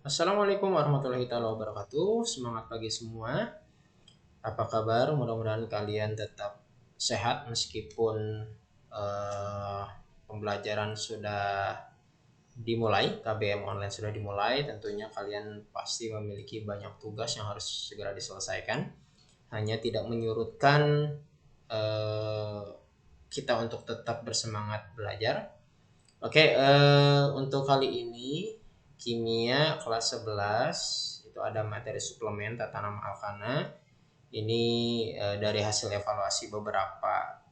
Assalamualaikum warahmatullahi wabarakatuh. Semangat pagi semua. Apa kabar? Mudah-mudahan kalian tetap sehat meskipun eh, pembelajaran sudah dimulai, KBM online sudah dimulai. Tentunya kalian pasti memiliki banyak tugas yang harus segera diselesaikan. Hanya tidak menyurutkan eh, kita untuk tetap bersemangat belajar. Oke, untuk kali ini kimia kelas 11 itu ada materi suplemen tata nama alkana. Ini dari hasil evaluasi beberapa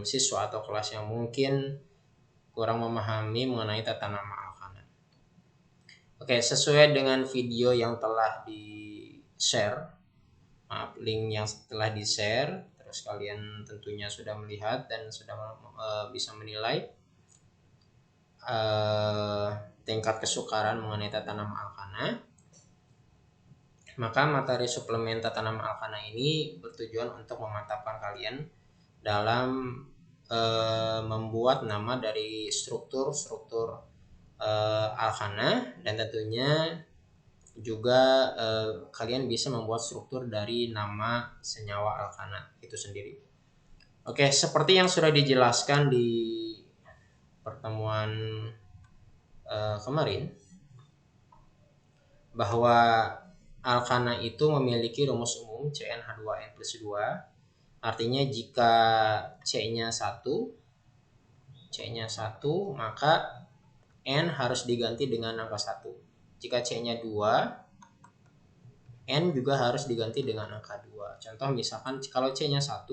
siswa atau kelas yang mungkin kurang memahami mengenai tata nama alkana. Oke, sesuai dengan video yang telah di-share, maaf, link yang telah di-share, terus kalian tentunya sudah melihat dan sudah bisa menilai tingkat kesukaran mengenai tata nama alkana. Maka materi suplemen tata nama alkana ini bertujuan untuk memantapkan kalian dalam membuat nama dari struktur alkana, dan tentunya juga kalian bisa membuat struktur dari nama senyawa alkana itu sendiri. Oke, seperti yang sudah dijelaskan di pertemuan kemarin, bahwa alkana itu memiliki rumus umum CnH2n+2. Artinya jika C-nya 1, maka N harus diganti dengan angka 1. Jika C-nya 2, N juga harus diganti dengan angka 2. Contoh misalkan kalau C-nya 1,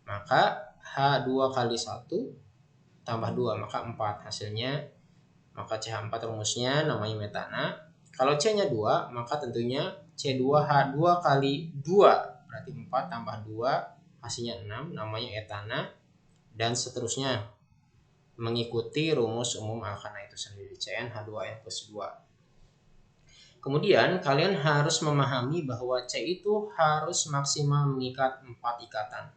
maka H2 kali 1 tambah 2, maka 4 hasilnya. Maka CH4 rumusnya namanya metana. Kalau C-nya 2, maka tentunya C2H2 kali 2 berarti 4 tambah 2 hasilnya 6, namanya etana, dan seterusnya mengikuti rumus umum alkana itu sendiri, CnH2n+2. Kemudian kalian harus memahami bahwa C itu harus maksimal mengikat 4 ikatan.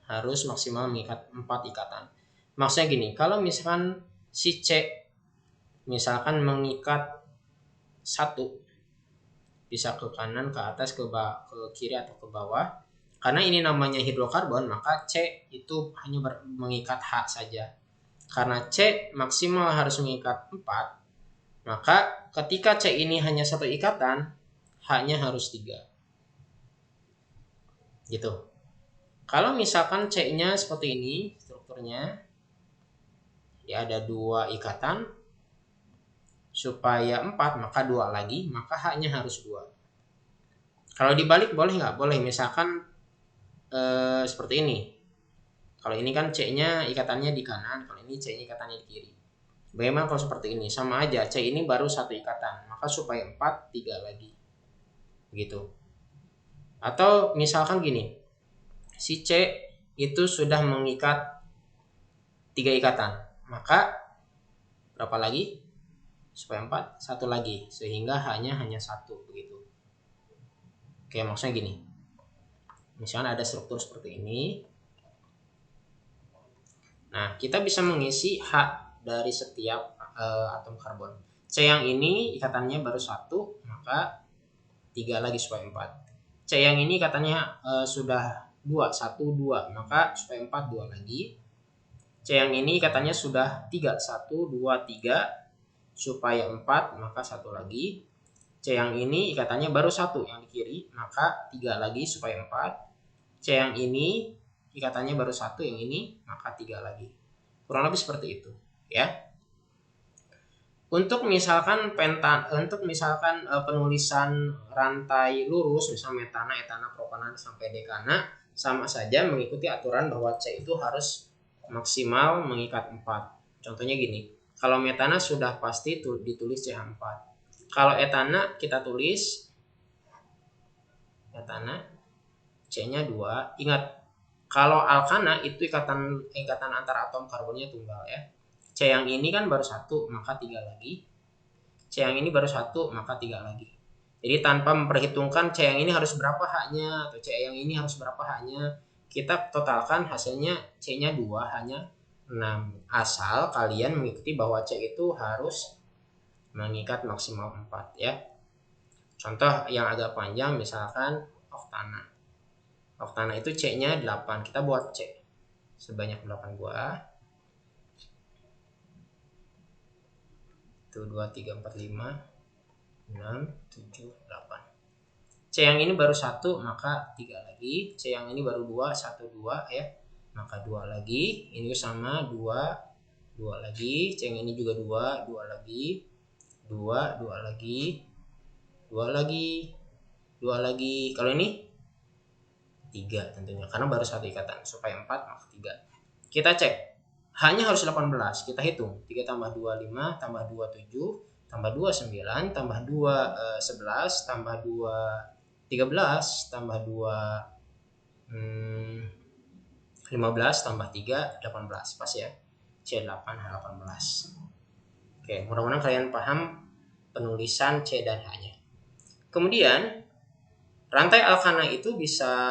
Harus maksimal mengikat 4 ikatan. Maksudnya gini, kalau misalkan si C misalkan mengikat 1, bisa ke kanan, ke atas, ke kiri atau ke bawah. Karena ini namanya hidrokarbon, maka C itu hanya mengikat H saja. Karena C maksimal harus mengikat 4, maka ketika C ini hanya 1 ikatan, H-nya harus 3. Gitu. Kalau misalkan C-nya seperti ini strukturnya, ya ada 2 ikatan, supaya 4 maka 2 lagi, maka H-nya harus 2. Kalau dibalik boleh nggak? Boleh. Misalkan seperti ini. Kalau ini kan C-nya ikatannya di kanan, kalau ini C-nya ikatannya di kiri. Bagaimana kalau seperti ini? Sama aja, C ini baru 1 ikatan, maka supaya 4, 3 lagi. Begitu. Atau misalkan gini, si C itu sudah mengikat 3 ikatan, maka berapa lagi? Supaya 4, 1 lagi, sehingga hanya 1 begitu. Oke, maksudnya gini. Misalnya ada struktur seperti ini. Nah, kita bisa mengisi H dari setiap atom karbon. C yang ini ikatannya baru 1, maka 3 lagi supaya 4. C yang ini ikatannya sudah 2, 1, 2, maka supaya 4, 2 lagi. C yang ini ikatannya sudah 3, 1, 2, 3, supaya 4, maka 1 lagi. C yang ini ikatannya baru 1 yang di kiri, maka 3 lagi supaya 4. C yang ini ikatannya baru 1 yang ini, maka 3 lagi. Kurang lebih seperti itu, ya. Untuk misalkan penulisan rantai lurus, misalnya metana, etana, propana sampai dekana, sama saja mengikuti aturan bahwa C itu harus maksimal mengikat 4. Contohnya gini, kalau metana sudah pasti ditulis CH4. Kalau etana kita tulis etana C-nya 2. Ingat, kalau alkana itu ikatan antar atom karbonnya tunggal, ya. C yang ini kan baru 1, maka 3 lagi. C yang ini baru 1, maka 3 lagi. Jadi tanpa memperhitungkan C yang ini harus berapa H-nya atau C yang ini harus berapa H-nya, kita totalkan hasilnya C-nya 2, H-nya 6. Asal kalian mengikuti bahwa C itu harus mengikat maksimal 4 ya. Contoh yang agak panjang misalkan oktana. Oktana itu C-nya 8. Kita buat C sebanyak 8 buah. 1, 2, 3, 4, 5, 6, 7, 8. C yang ini baru 1, maka 3 lagi. C yang ini baru 2, 1, 2 ya. Maka 2 lagi. Ini sama 2, 2 lagi. C yang ini juga 2, 2 lagi. 2, 2 lagi. 2 lagi. 2 lagi. Kalau ini 3 tentunya karena baru 1 ikatan. Supaya 4 maka 3. Kita cek. Hanya harus 18. Kita hitung. 3 tambah 2 5, tambah 2 7, tambah 2 9, tambah 2 11, tambah 2 13, tambah 2 15, tambah 3 18. Pas ya. C 8 H 18. Oke, mudah-mudahan kalian paham penulisan C dan H-nya. Kemudian rantai alkana itu bisa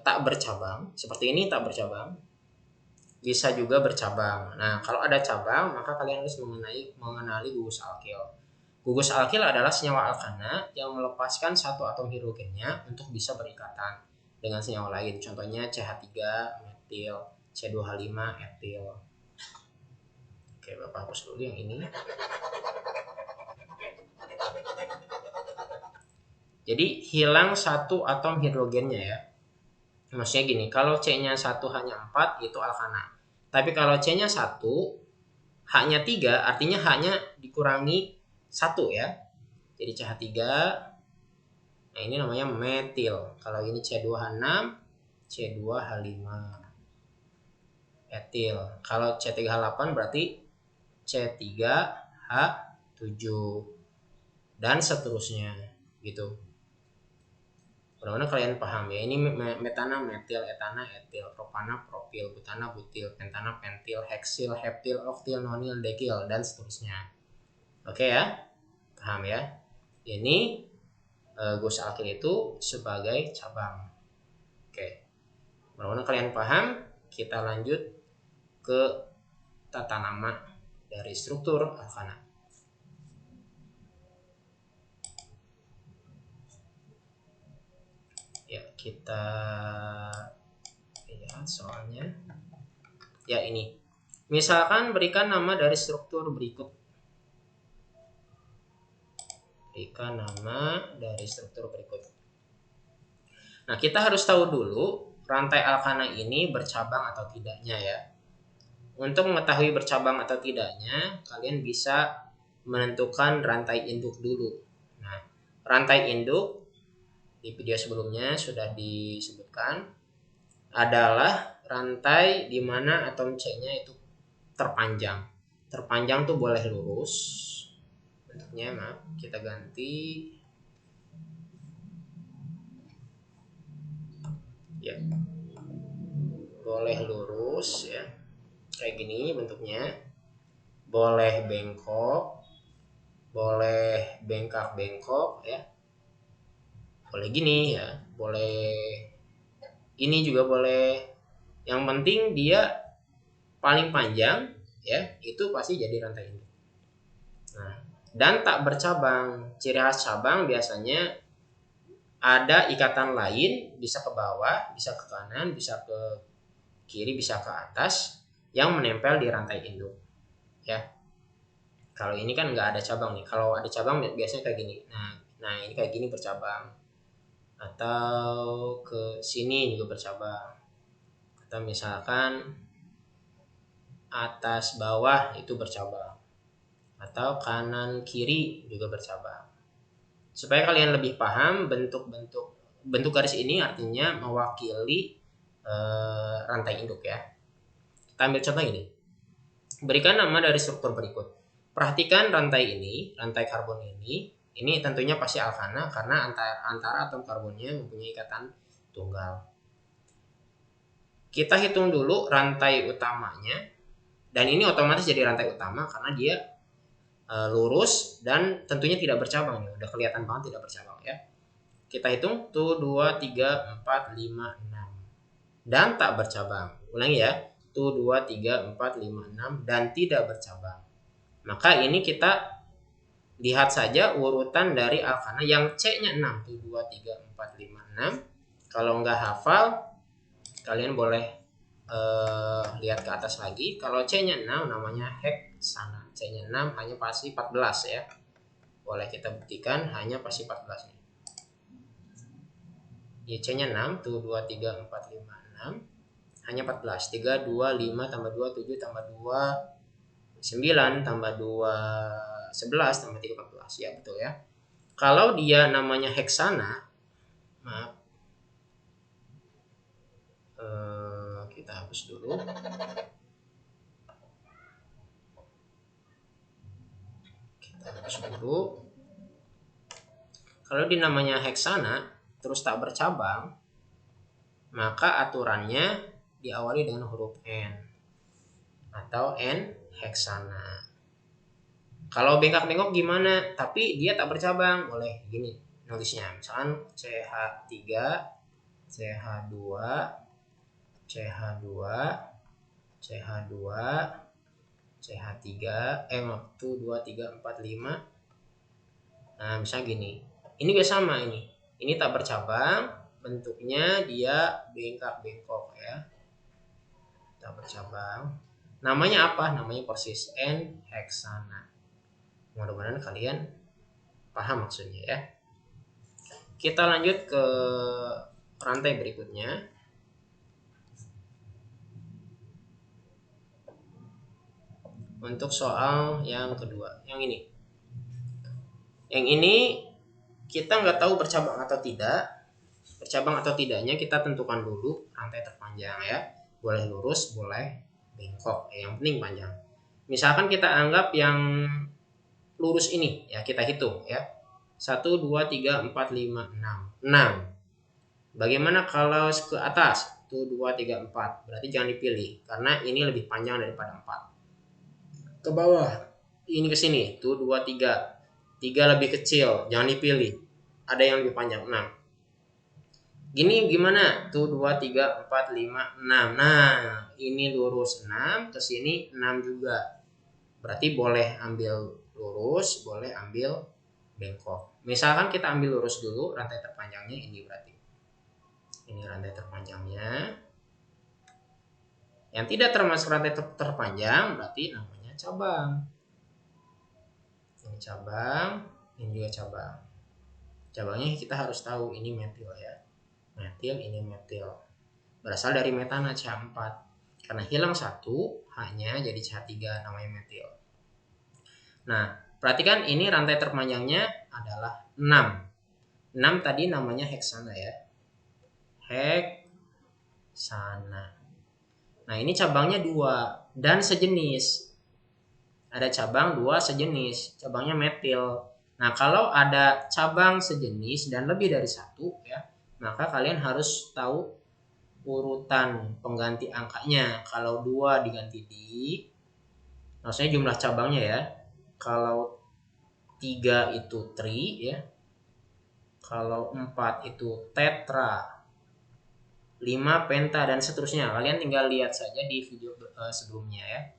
tak bercabang, seperti ini tak bercabang. Bisa juga bercabang. Nah, kalau ada cabang, maka kalian harus mengenali gugus alkil. Gugus alkil adalah senyawa alkana yang melepaskan satu atom hidrogennya untuk bisa berikatan dengan senyawa lain. Contohnya CH3 metil, C2H5 etil. Oke, Bapak hapus dulu yang ini. Jadi hilang satu atom hidrogennya ya. Maksudnya gini, kalau C-nya 1 hanya 4 itu alkana. Tapi kalau C-nya 1, H-nya 3 artinya H-nya dikurangi 1 ya. Jadi CH3. Nah, ini namanya metil. Kalau ini C2H6, C2H5 etil. Kalau C3H8 berarti C3H7 dan seterusnya gitu. Mudah-mudahan kalian paham ya. Ini metana metil, etana etil, propana propil, butana butil, pentana pentil, heksil, heptil, oktil, nonil, dekil dan seterusnya. Oke ya, paham ya. Ini gugus alkil itu sebagai cabang. Oke, mudah-mudahan kalian paham. Kita lanjut ke tata nama dari struktur alkana. Ya, kita lihat soalnya. Ya, ini. Misalkan berikan nama dari struktur berikut. Berikan nama dari struktur berikut. Nah, kita harus tahu dulu rantai alkana ini bercabang atau tidaknya ya. Untuk mengetahui bercabang atau tidaknya, kalian bisa menentukan rantai induk dulu. Nah, rantai induk di video sebelumnya sudah disebutkan adalah rantai di mana atom C-nya itu terpanjang. Terpanjang tuh boleh lurus. Bentuknya maaf, kita ganti. Ya. Boleh lurus ya. Kayak gini bentuknya. Boleh bengkok. Boleh bengkak-bengkok ya. Boleh gini ya. Boleh ini juga boleh. Yang penting dia paling panjang ya, itu pasti jadi rantai induk. Nah, dan tak bercabang. Ciri khas cabang biasanya ada ikatan lain, bisa ke bawah, bisa ke kanan, bisa ke kiri, bisa ke atas yang menempel di rantai induk. Ya. Kalau ini kan nggak ada cabang nih. Kalau ada cabang biasanya kayak gini. Nah ini kayak gini bercabang. Atau ke sini juga bercabang. Atau misalkan atas bawah itu bercabang. Atau kanan kiri juga bercabang. Supaya kalian lebih paham bentuk garis ini artinya mewakili rantai induk ya. Kita ambil contoh ini. Berikan nama dari struktur berikut. Perhatikan rantai ini, rantai karbon ini tentunya pasti alkana karena antara atom karbonnya mempunyai ikatan tunggal. Kita hitung dulu rantai utamanya, dan ini otomatis jadi rantai utama karena dia lurus dan tentunya tidak bercabang. Udah kelihatan banget tidak bercabang ya. Kita hitung 1, 2, 3, 4, 5, 6 dan tak bercabang. Ulangi ya, 1, 2, 3, 4, 5, 6 dan tidak bercabang. Maka ini kita Lihat saja urutan dari alkana yang C-nya 6. Tuh 2, 3, 4, 5, 6. Kalau nggak hafal, kalian boleh lihat ke atas lagi. Kalau C-nya 6 namanya heksana. C-nya 6 hanya pasti 14 ya. Boleh kita buktikan hanya pasti 14 nih. Ya, C-nya 6, tuh 2, 3, 4, 5, 6. Hanya 14. 3, 2, 5 tambah 2, 7 tambah 2, 9 tambah 2, 11 tambah 3, 14. Ya, betul ya. Kalau dia namanya heksana, maaf, kita hapus dulu. Kalau dia namanya heksana terus tak bercabang, maka aturannya diawali dengan huruf N atau N heksana. Kalau bengkak-bengkok gimana? Tapi dia tak bercabang, boleh gini nulisnya. Misalkan CH3, CH2, CH2, CH2, CH3, 1, 2, 3, 4, 5. Nah, misalnya gini. Ini biasa sama ini. Ini tak bercabang, bentuknya dia bengkak-bengkok ya. Tak bercabang. Namanya apa? Namanya persis N heksana. Mudah-mudahan kalian paham maksudnya ya. Kita lanjut ke rantai berikutnya. Untuk soal yang kedua, yang ini. Yang ini kita nggak tahu bercabang atau tidak. Bercabang atau tidaknya kita tentukan dulu rantai terpanjang ya. Boleh lurus, boleh bengkok. Yang penting panjang. Misalkan kita anggap yang lurus ini ya, kita hitung ya. 1, 2, 3, 4, 5, 6. 6. Bagaimana kalau ke atas? 1, 2, 3, 4. Berarti jangan dipilih karena ini lebih panjang daripada 4. Ke bawah. Ini ke sini. 1, 2, 3. 3 lebih kecil, jangan dipilih. Ada yang lebih panjang, 6. Gini gimana? 1, 2, 3, 4, 5, 6. Nah, ini lurus 6, ke sini 6 juga. Berarti boleh ambil lurus, boleh ambil bengkok. Misalkan kita ambil lurus dulu, rantai terpanjangnya ini berarti. Ini rantai terpanjangnya. Yang tidak termasuk rantai terpanjang berarti namanya cabang. Ini cabang, ini juga cabang. Cabangnya kita harus tahu ini metil ya. Metil, ini metil. Berasal dari metana CH4. Karena hilang satu, hanya jadi CH3 namanya metil. Nah, perhatikan ini rantai terpanjangnya adalah 6. 6 tadi namanya heksana ya. Heksana. Nah, ini cabangnya 2 dan sejenis. Ada cabang 2 sejenis, cabangnya metil. Nah, kalau ada cabang sejenis dan lebih dari 1 ya, maka kalian harus tahu urutan pengganti angkanya. Kalau 2 diganti di, maksudnya jumlah cabangnya ya. Kalau 3 itu tri ya. Kalau 4 itu tetra. 5 penta dan seterusnya. Kalian tinggal lihat saja di video sebelumnya ya.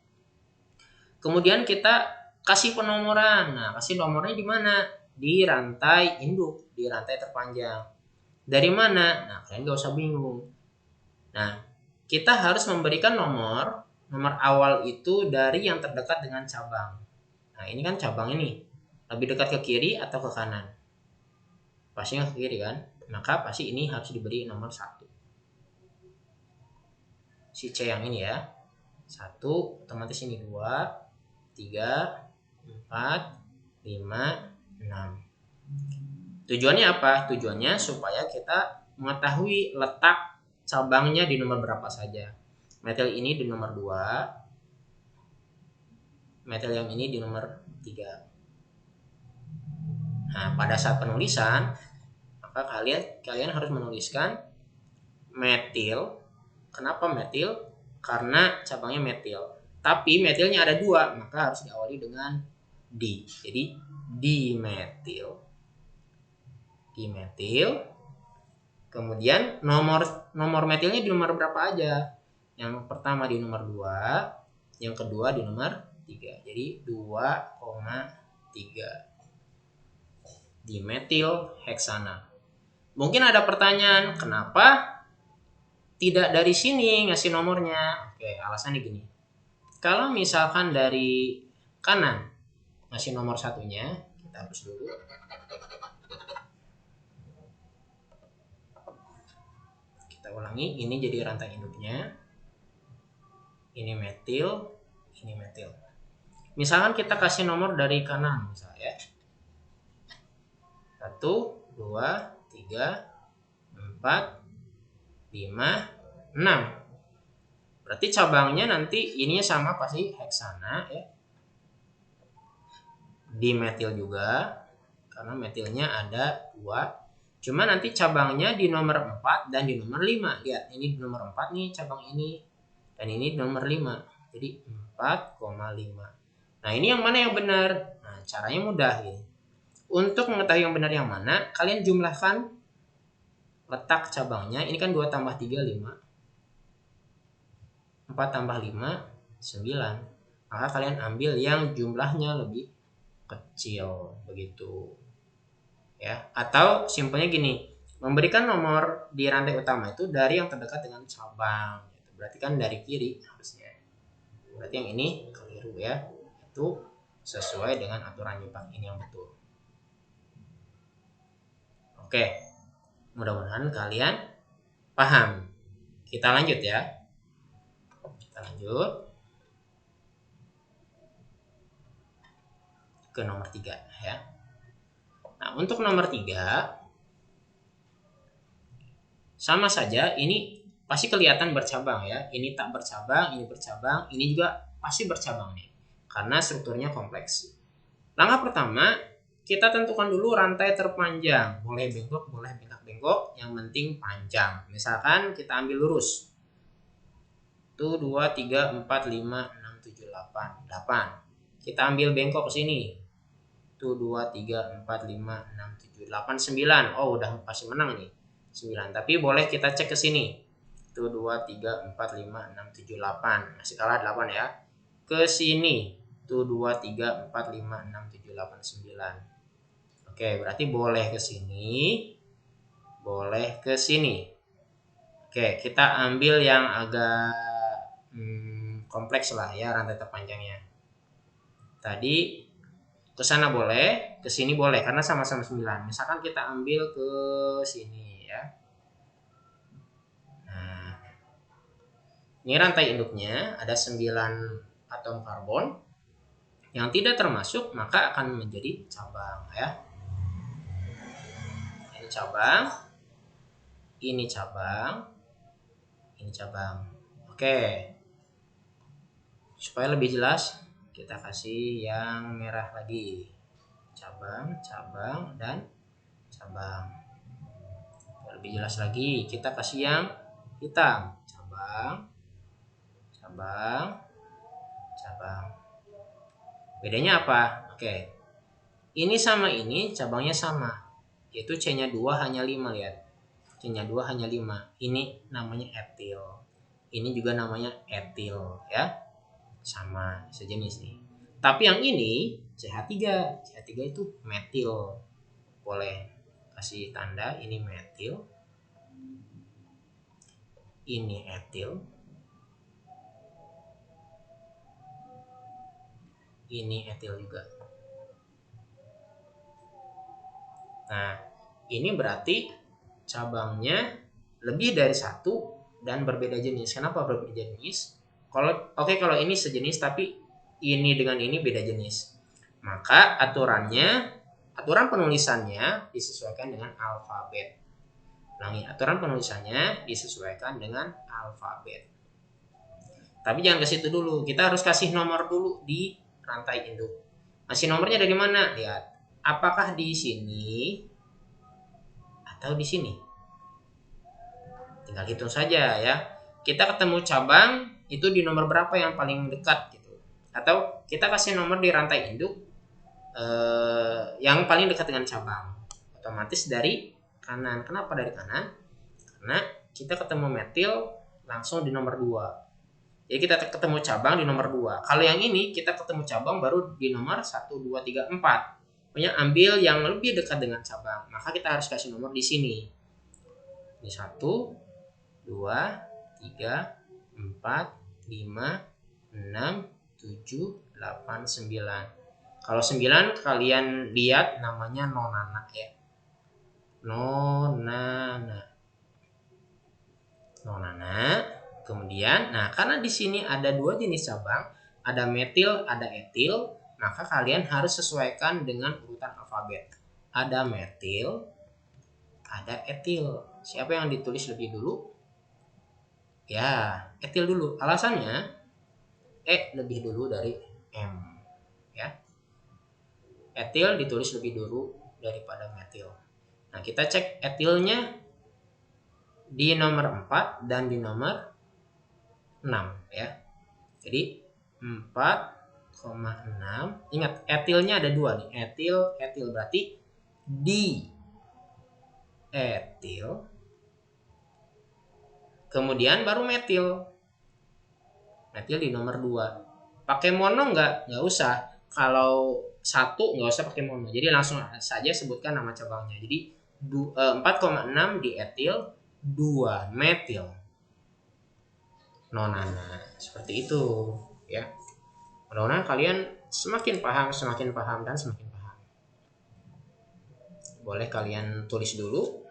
Kemudian kita kasih penomoran. Nah, kasih nomornya di mana? Di rantai induk, di rantai terpanjang. Dari mana? Nah, kalian gak usah bingung. Nah, kita harus memberikan nomor awal itu dari yang terdekat dengan cabang. Nah, ini kan cabang ini. Lebih dekat ke kiri atau ke kanan? Pastinya ke kiri kan? Maka pasti ini harus diberi nomor 1. Si C yang ini ya. 1, otomatis ini 2, 3, 4, 5, 6. Tujuannya apa? Tujuannya supaya kita mengetahui letak cabangnya di nomor berapa saja. Metil ini di nomor 2, metil yang ini di nomor 3. Nah, pada saat penulisan, maka kalian harus menuliskan metil. Kenapa metil? Karena cabangnya metil. Tapi metilnya ada 2, maka harus diawali dengan di. Jadi dimetil. Dimetil. Kemudian nomor metilnya di nomor berapa aja? Yang pertama di nomor 2, yang kedua di nomor 3. Jadi 2,3. dimetil heksana. Mungkin ada pertanyaan, kenapa tidak dari sini ngasih nomornya? Oke, alasannya gini. Kalau misalkan dari kanan ngasih nomor satunya, kita hapus dulu. Kita ulangi, ini jadi rantai induknya. Ini metil, ini metil. Misalkan kita kasih nomor dari kanan, misalnya 1, 2, 3, 4, 5, 6. Berarti cabangnya nanti ininya sama pasti heksana ya. Dimetil juga, karena metilnya ada 2. Cuma nanti cabangnya di nomor 4 dan di nomor 5. Lihat, ini di nomor 4 nih cabang ini. Dan ini di nomor 5. Jadi 4,5. Nah, ini yang mana yang benar? Nah, caranya mudah ya. Untuk mengetahui yang benar yang mana, kalian jumlahkan letak cabangnya. Ini kan 2 tambah 3, 5. 4 tambah 5, 9. Maka kalian ambil yang jumlahnya lebih kecil, begitu. Ya, atau simpelnya gini, memberikan nomor di rantai utama itu dari yang terdekat dengan cabang. Berarti kan dari kiri harusnya. Berarti yang ini keliru ya. Itu sesuai dengan aturan Jepang, ini yang betul. Oke, mudah-mudahan kalian paham. Kita lanjut ya. Kita lanjut ke nomor 3 ya. Nah, untuk nomor 3 sama saja, ini pasti kelihatan bercabang ya. Ini tak bercabang, ini bercabang, ini juga pasti bercabang nih. Karena strukturnya kompleks. Langkah pertama, kita tentukan dulu rantai terpanjang. Boleh bengkok, boleh bengkak-bengkok, yang penting panjang. Misalkan kita ambil lurus. 1, 2, 3, 4, 5, 6, 7, 8. 8. Kita ambil bengkok ke sini. 1, 2, 3, 4, 5, 6, 7, 8, 9. Oh, udah pasti menang nih. 9. Tapi boleh kita cek ke sini. 1, 2, 3, 4, 5, 6, 7, 8. Masih kalah 8 ya. Ke sini. 1, 2, 3, 4, 5, 6, 7, 8, 9. Oke, berarti boleh ke sini. Boleh ke sini. Oke, kita ambil yang agak kompleks lah ya rantai terpanjangnya. Tadi ke sana boleh, ke sini boleh karena sama-sama 9. Misalkan kita ambil ke sini ya. Nah, ini rantai induknya ada 9 atom karbon. Yang tidak termasuk maka akan menjadi cabang ya. Ini cabang. Ini cabang. Ini cabang. Oke. Supaya lebih jelas, kita kasih yang merah lagi. Cabang, cabang, dan cabang. Lebih jelas lagi, kita kasih yang hitam. Cabang, cabang, cabang. Bedanya apa? Oke. Ini sama ini, cabangnya sama. Yaitu C-nya 2 hanya 5, lihat. C-nya 2 hanya 5. Ini namanya etil. Ini juga namanya etil, ya. Sama, sejenis nih. Tapi yang ini CH3. CH3 itu metil. Boleh kasih tanda, ini metil. Ini etil. Ini etil juga. Nah, ini berarti cabangnya lebih dari 1 dan berbeda jenis. Kenapa berbeda jenis? Kalau ini sejenis tapi ini dengan ini beda jenis. Maka aturan penulisannya disesuaikan dengan alfabet. Ulangi, aturan penulisannya disesuaikan dengan alfabet. Tapi jangan ke situ dulu. Kita harus kasih nomor dulu di rantai induk. Kasih nomornya dari mana? Lihat. Apakah di sini atau di sini? Tinggal hitung saja ya. Kita ketemu cabang itu di nomor berapa yang paling dekat gitu. Atau kita kasih nomor di rantai induk yang paling dekat dengan cabang. Otomatis dari kanan. Kenapa dari kanan? Karena kita ketemu metil langsung di nomor 2. Jadi kita ketemu cabang di nomor 2. Kalau yang ini kita ketemu cabang baru di nomor 1, 2, 3, 4. Pokoknya ambil yang lebih dekat dengan cabang. Maka kita harus kasih nomor di sini. Ini 1, 2, 3, 4, 5, 6, 7, 8, 9. Kalau 9 kalian lihat namanya nonana ya. Nonana. Kemudian, nah karena di sini ada 2 jenis cabang, ada metil, ada etil, maka kalian harus sesuaikan dengan urutan alfabet. Ada metil, ada etil. Siapa yang ditulis lebih dulu? Ya, etil dulu. Alasannya E lebih dulu dari M. Ya. Etil ditulis lebih dulu daripada metil. Nah, kita cek etilnya di nomor 4 dan di nomor 6 ya. Jadi 4,6. Ingat, etilnya ada 2 nih. Etil berarti di etil. Kemudian baru metil. Metil di nomor 2. Pakai mono nggak usah. Kalau 1 nggak usah pakai mono. Jadi langsung saja sebutkan nama cabangnya. Jadi 4,6 di etil, 2 metil. Nonana. Seperti itu ya. Mudah-mudahan kalian semakin paham, dan semakin paham. Boleh kalian tulis dulu.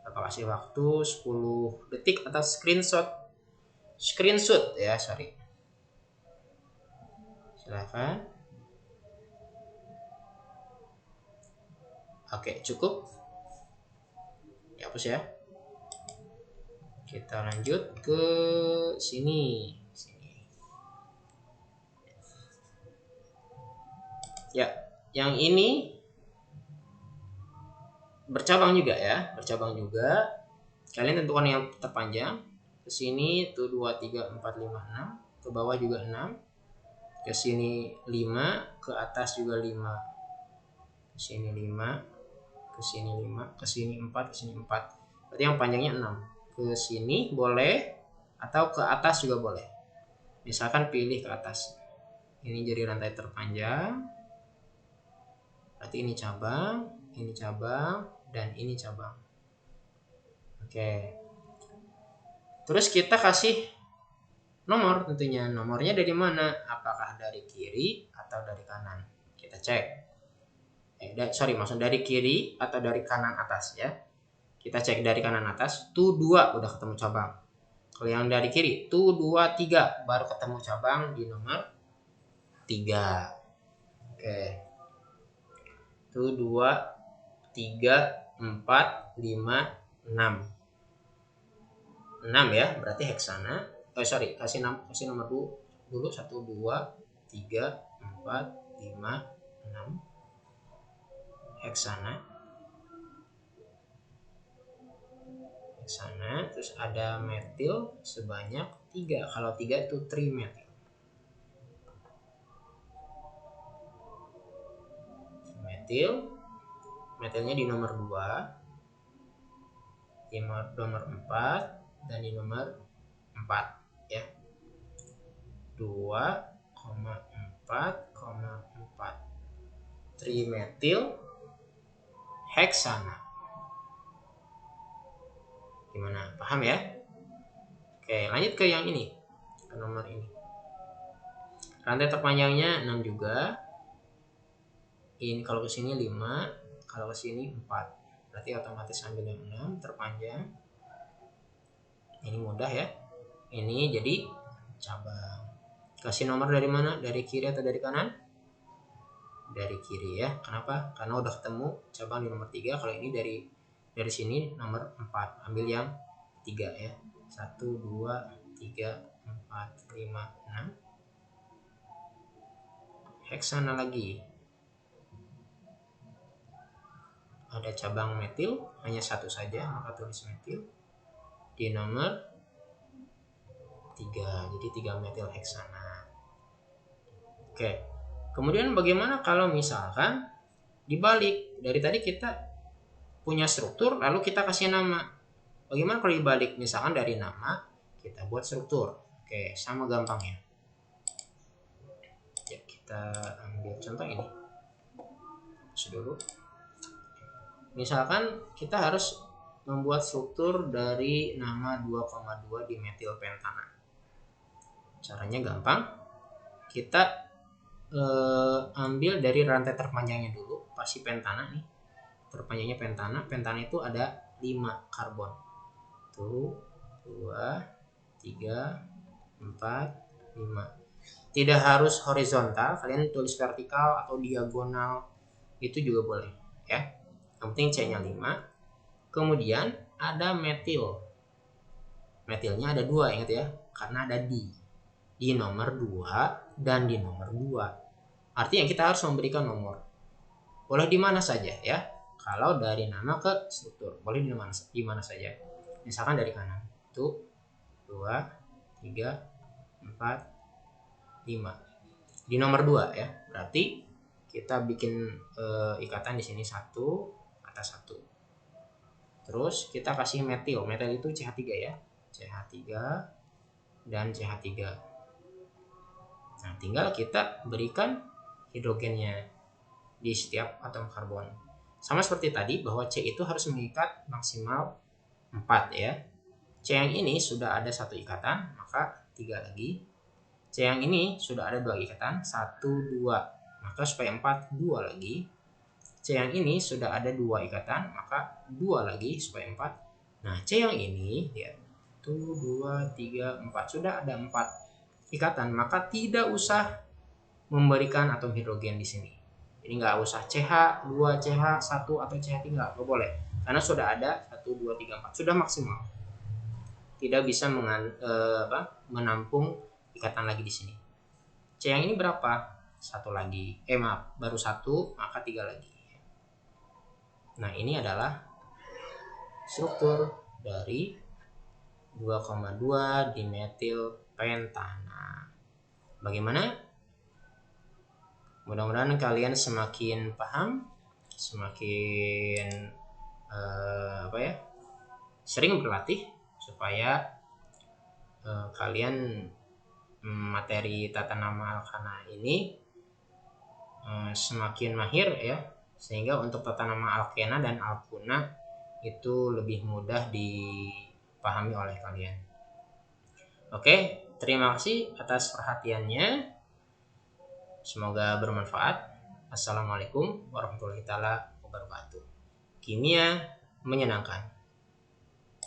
Bapak kasih waktu 10 detik atas screenshot ya, sorry. Silakan. Oke, cukup. Hapus ya. Kita lanjut ke sini. Ya, yang ini bercabang juga ya, Kalian tentukan yang terpanjang. Ke sini tuh 2, 3, 4, 5, 6. Ke bawah juga 6. Ke sini 5, ke atas juga 5. Ke sini 5, ke sini 5, ke sini 4, ke sini 4. Berarti yang panjangnya 6. Ke sini boleh atau ke atas juga boleh. Misalkan pilih ke atas. Ini jadi rantai terpanjang. Berarti ini cabang, dan ini cabang. Oke. Terus kita kasih nomor tentunya. Nomornya dari mana? Apakah dari kiri atau dari kanan? Kita cek. Maksud dari kiri atau dari kanan atas ya. Kita cek dari kanan atas. Tuh 2 udah ketemu cabang. Kalau yang dari kiri tuh 2, 3 baru ketemu cabang di nomor 3. Oke. Tuh 2, 3, 4, 5, 6. 6 ya, berarti heksana. Kasih nomor dulu 1, 2, 3, 4, 5, 6. Heksana. Terus ada metil sebanyak 3. Kalau 3 itu trimetil. Metilnya di nomor 2, di nomor 4, dan di nomor 4 ya. 2,4,4 trimetil heksana. Gimana? Paham ya? Oke, lanjut ke yang ini. Ke nomor ini. Rantai terpanjangnya 6 juga. Ini kalau ke sini 5, kalau ke sini 4. Berarti otomatis ambil yang 6 terpanjang. Ini mudah ya. Ini jadi cabang. Kasih nomor dari mana? Dari kiri atau dari kanan? Dari kiri ya. Kenapa? Karena udah ketemu cabang di nomor 3. Kalau ini dari sini nomor 4. Ambil yang 3 ya. 1, 2, 3, 4, 5, 6. Heksana lagi. Ada cabang metil, hanya 1 saja, maka tulis metil di nomor 3. Jadi 3 metil heksana. Oke. Kemudian bagaimana kalau misalkan dibalik? Dari tadi kita punya struktur lalu kita kasih nama. Bagaimana kalau dibalik? Misalkan dari nama kita buat struktur. Oke, sama gampangnya. Ya, kita ambil contoh ini. dulu. Misalkan kita harus membuat struktur dari nama 2,2 dimetilpentana. Caranya gampang. Kita ambil dari rantai terpanjangnya dulu, pasti pentana nih. Terpanjangnya pentana. Pentana itu ada 5 karbon. 1, 2, 3, 4, 5. Tidak harus horizontal, kalian tulis vertikal atau diagonal itu juga boleh ya. Yang penting C-nya 5. Kemudian ada metil. Metilnya ada 2, ingat ya, karena ada di nomor 2 dan di nomor 2. Artinya kita harus memberikan nomor. Boleh di mana saja ya. Kalau dari nama ke struktur, boleh di mana saja. Misalkan dari kanan. 1, 2, 3, 4, 5. Di nomor 2 ya. Berarti kita bikin ikatan di sini 1 atas 1. Terus kita kasih metil. Metil itu CH3 ya. CH3 dan CH3. Nah, tinggal kita berikan hidrogennya di setiap atom karbon. Sama seperti tadi bahwa C itu harus mengikat maksimal 4 ya. C yang ini sudah ada 1 ikatan, maka 3 lagi. C yang ini sudah ada 2 ikatan, 1, 2. Maka supaya 4, 2 lagi. C yang ini sudah ada 2 ikatan, maka 2 lagi supaya 4. Nah, C yang ini lihat. 1, 2, 3, 4. Sudah ada 4 ikatan, maka tidak usah memberikan atom hidrogen di sini. Jadi nggak usah CH, 2 CH, 1 atau CH3, nggak boleh. Karena sudah ada 1, 2, 3, 4. Sudah maksimal. Tidak bisa menampung ikatan lagi di sini. C yang ini berapa? 1 lagi. Baru 1, maka 3 lagi. Nah, ini adalah struktur dari 2,2 dimetilpentana. Bagaimana? Mudah-mudahan kalian semakin paham, semakin sering berlatih supaya kalian materi tata nama alkana ini semakin mahir ya, sehingga untuk tata nama alkena dan alkuna itu lebih mudah dipahami oleh kalian. Oke, terima kasih atas perhatiannya. Semoga bermanfaat. Assalamualaikum warahmatullahi wabarakatuh. Kimia menyenangkan.